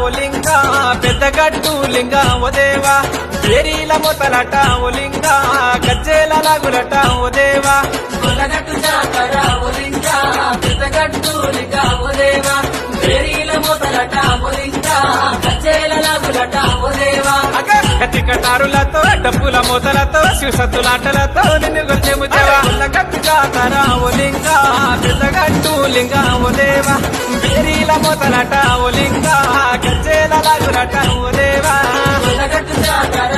ఓ లింగ పెద్దగట్టు లింగ ఓ దేవా ఏరీల మొతలట ఓ లింగ గజ్జేల లాగులట ఓ దేవా కొలగట్టు జాతర ఒలింక పెద్దగట్టు లింగ ఓ దేవా పేరీల మొదలట ఒలింక కచ్చేల లాగులట ఓ దేవా కత్తి కటారులతో డప్పుల మూతలతో శివసత్తులాటలతో నిన్ను గొల్చెము దేవా కొల్లగట్టు జాతర ఓ లింగ పెద్దగట్టు లింగ ఓ దేవా ఏరీల మొతలట ఓ లింగ గజ్జేల లాగులట ఓ దేవా కొలగట్టు జాతర